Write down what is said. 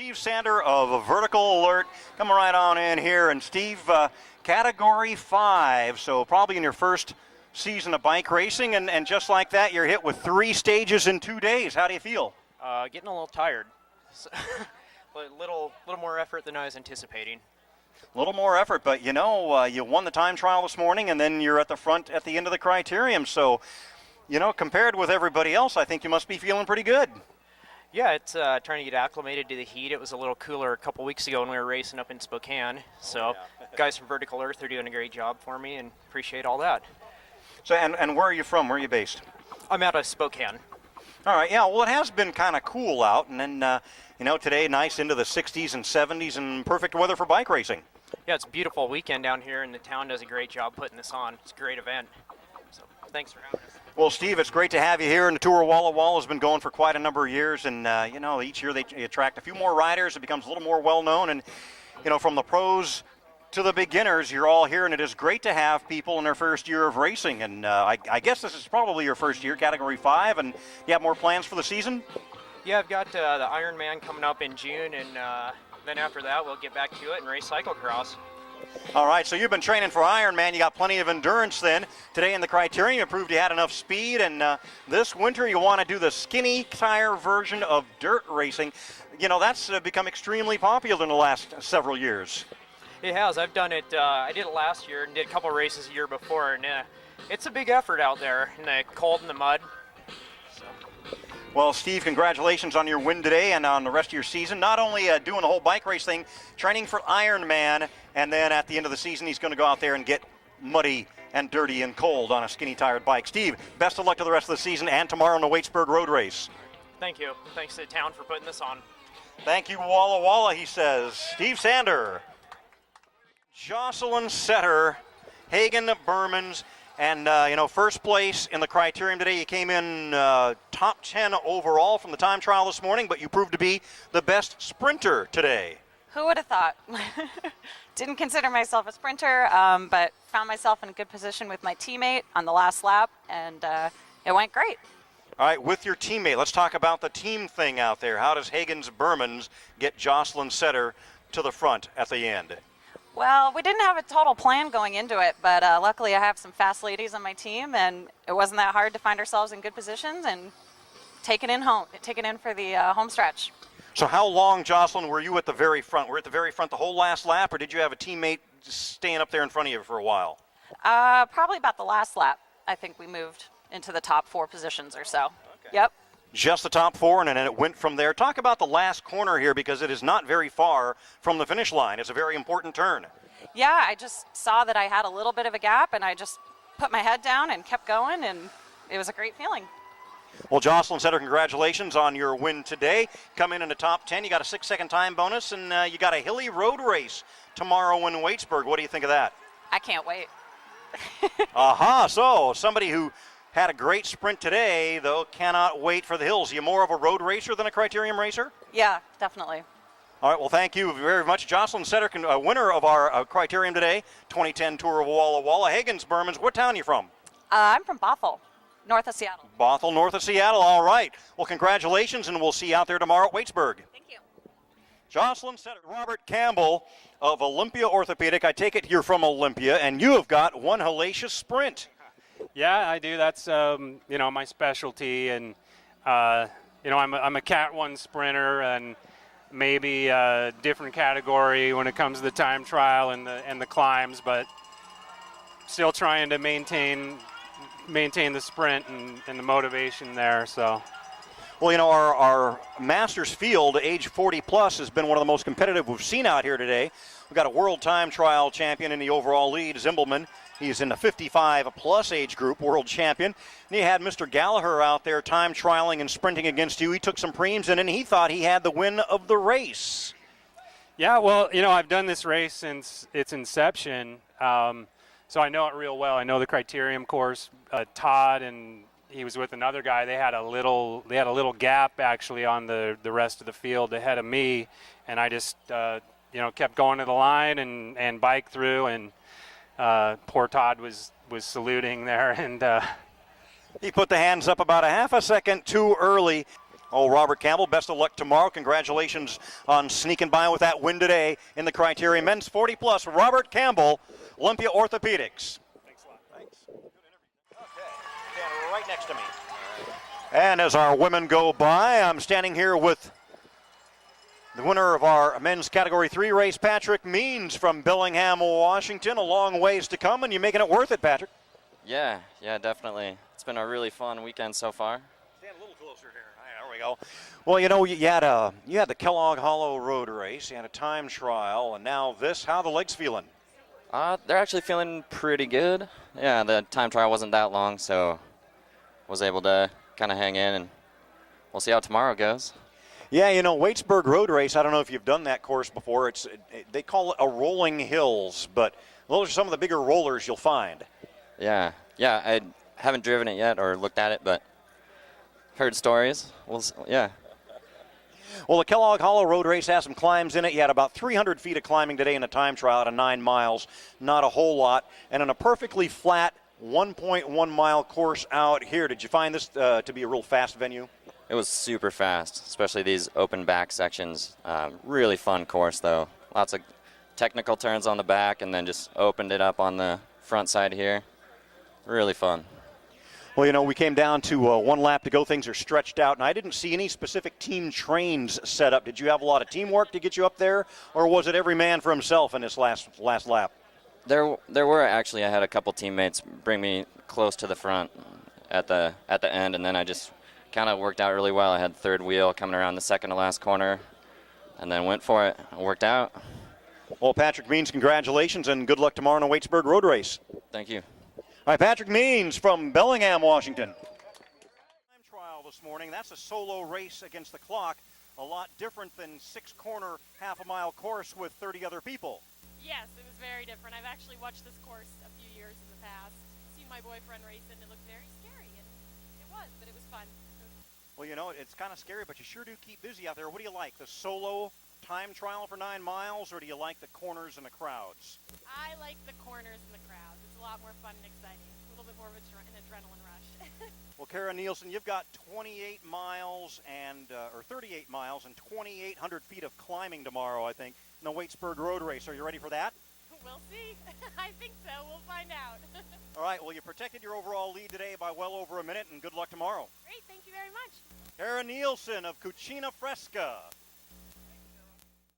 Steve Sander of Vertical Alert. Come right on in here. And Steve, Category 5, so probably in your first season of bike racing, and just like that, you're hit with 3 stages in 2 days. How do you feel? Getting a little tired. So, a little more effort than I was anticipating. A little more effort, but you know, you won the time trial this morning, and then you're at the front at the end of the criterium. So, you know, compared with everybody else, I think you must be feeling pretty good. Yeah, it's trying to get acclimated to the heat. It was a little cooler a couple weeks ago when we were racing up in Spokane. So, guys from Vertical Earth are doing a great job for me, and appreciate all that. So, and where are you from? Where are you based? I'm out of Spokane. All right, yeah, well, it has been kind of cool out, and then, you know, today nice into the 60s and 70s and perfect weather for bike racing. Yeah, it's a beautiful weekend down here, and the town does a great job putting this on. It's a great event. So, thanks for having us. Well, Steve, it's great to have you here, and the Tour of Walla Walla has been going for quite a number of years, and, you know, each year they attract a few more riders. It becomes a little more well-known, and, you know, from the pros to the beginners, you're all here, and it is great to have people in their first year of racing, and I guess this is probably your first year, Category 5, and you have more plans for the season? Yeah, I've got the Ironman coming up in June, and then after that we'll get back to it and race cyclocross. All right, so you've been training for Ironman. You got plenty of endurance then. Today in the criterium, you proved you had enough speed, and this winter you want to do the skinny tire version of dirt racing. You know, that's become extremely popular in the last several years. It has. I've done it. I did it last year and did a couple races a year before, and it's a big effort out there in the cold and the mud. Well, Steve, congratulations on your win today and on the rest of your season. Not only doing the whole bike race thing, training for Ironman, and then at the end of the season, he's going to go out there and get muddy and dirty and cold on a skinny-tired bike. Steve, best of luck to the rest of the season and tomorrow in the Waitsburg Road Race. Thank you. Thanks to the town for putting this on. Thank you, Walla Walla, he says. Steve Sander, Jocelyn Setter, Hagen Bermans, and, you know, first place in the criterium today. You came in top 10 overall from the time trial this morning, but you proved to be the best sprinter today. Who would have thought? Didn't consider myself a sprinter, but found myself in a good position with my teammate on the last lap, and it went great. All right, with your teammate, let's talk about the team thing out there. How does Hagen's Bermans get Jocelyn Setter to the front at the end? Well, we didn't have a total plan going into it, but luckily I have some fast ladies on my team, and it wasn't that hard to find ourselves in good positions and take it in for the home stretch. So how long, Jocelyn, were you at the very front? Were you at the very front the whole last lap, or did you have a teammate staying up there in front of you for a while? Probably about the last lap. I think we moved into the top 4 positions or so. Okay. Yep. Just the top 4, and then it went from there. Talk about the last corner here, because it is not very far from the finish line. It's a very important turn. Yeah, I just saw that I had a little bit of a gap, and I just put my head down and kept going, and it was a great feeling. Well, Jocelyn Setter, congratulations on your win today. Come in the top 10. You got a 6-second time bonus, and you got a hilly road race tomorrow in Waitsburg. What do you think of that? I can't wait. Aha, so somebody who had a great sprint today, though, cannot wait for the hills. Are you more of a road racer than a criterium racer? Yeah, definitely. All right, well, thank you very much. Jocelyn Setter, winner of our criterium today, 2010 Tour of Walla Walla. Hagen's Bermans, what town are you from? I'm from Bothell, north of Seattle. Bothell, north of Seattle. All right. Well, congratulations, and we'll see you out there tomorrow at Waitsburg. Thank you. Jocelyn Setter. Robert Campbell of Olympia Orthopedic. I take it you're from Olympia, and you have got one hellacious sprint. Yeah, I do. That's you know, my specialty, and you know, I'm a Cat 1 sprinter, and maybe a different category when it comes to the time trial and the climbs, but still trying to maintain the sprint and the motivation there. So. Well, you know, our Masters field, age 40 plus, has been one of the most competitive we've seen out here today. We've got a world time trial champion in the overall lead, Zimbelman. He's in the 55-plus age group, world champion. And you had Mr. Gallagher out there time trialing and sprinting against you. He took some preems, and then he thought he had the win of the race. Yeah, well, you know, I've done this race since its inception, so I know it real well. I know the criterium course. Todd, and he was with another guy. They had a little gap, actually, on the rest of the field ahead of me, and I just, you know, kept going to the line and biked through, and poor Todd was saluting there, and he put the hands up about a half a second too early. Oh, Robert Campbell, best of luck tomorrow. Congratulations on sneaking by with that win today in the Criterium Men's 40 Plus. Robert Campbell, Olympia Orthopedics. Thanks a lot. Thanks. Good interview. Okay. Stand right next to me. And as our women go by, I'm standing here with the winner of our men's Category 3 race, Patrick Means from Bellingham, Washington. A long ways to come, and you're making it worth it, Patrick. Yeah, definitely. It's been a really fun weekend so far. Stand a little closer here. There we go. Well, you know, you had the Kellogg Hollow Road Race, you had a time trial, and now this. How are the legs feeling? They're actually feeling pretty good. Yeah, the time trial wasn't that long, so was able to kind of hang in, and we'll see how tomorrow goes. Yeah, you know, Waitsburg Road Race, I don't know if you've done that course before. They call it a rolling hills, but those are some of the bigger rollers you'll find. Yeah, I haven't driven it yet or looked at it, but heard stories. Yeah. Well, the Kellogg Hollow Road Race has some climbs in it. You had about 300 feet of climbing today in a time trial out of 9 miles. Not a whole lot. And in a perfectly flat 1.1 mile course out here. Did you find this to be a real fast venue? It was super fast, especially these open back sections. Really fun course, though. Lots of technical turns on the back, and then just opened it up on the front side here. Really fun. Well, you know, we came down to one lap to go. Things are stretched out, and I didn't see any specific team trains set up. Did you have a lot of teamwork to get you up there, or was it every man for himself in this last lap? There were actually. I had a couple teammates bring me close to the front at the end, and then I just kind of worked out really well. I had third wheel coming around the second to last corner, and then went for it. It worked out. Well, Patrick Means, congratulations, and good luck tomorrow in the Waitsburg Road Race. Thank you. All right, Patrick Means from Bellingham, Washington. Time trial this morning. That's a solo race against the clock. A lot different than 6-corner, half-a-mile course with 30 other people. Yes, it was very different. I've actually watched this course a few years in the past. Seen my boyfriend race it, and it looked very scary, and it was, but it was fun. Well, you know, it's kind of scary, but you sure do keep busy out there. What do you like, the solo time trial for 9 miles, or do you like the corners and the crowds? I like the corners and the crowds. It's a lot more fun and exciting. A little bit more of an adrenaline rush. Well, Kara Nielsen, you've got 28 miles or 38 miles and 2,800 feet of climbing tomorrow, I think, in the Waitsburg Road Race. Are you ready for that? We'll see. I think so. We'll find out. All right, well, you protected your overall lead today by well over a minute, and good luck tomorrow. Great. Thank you very much. Kara Nielsen of Cucina Fresca.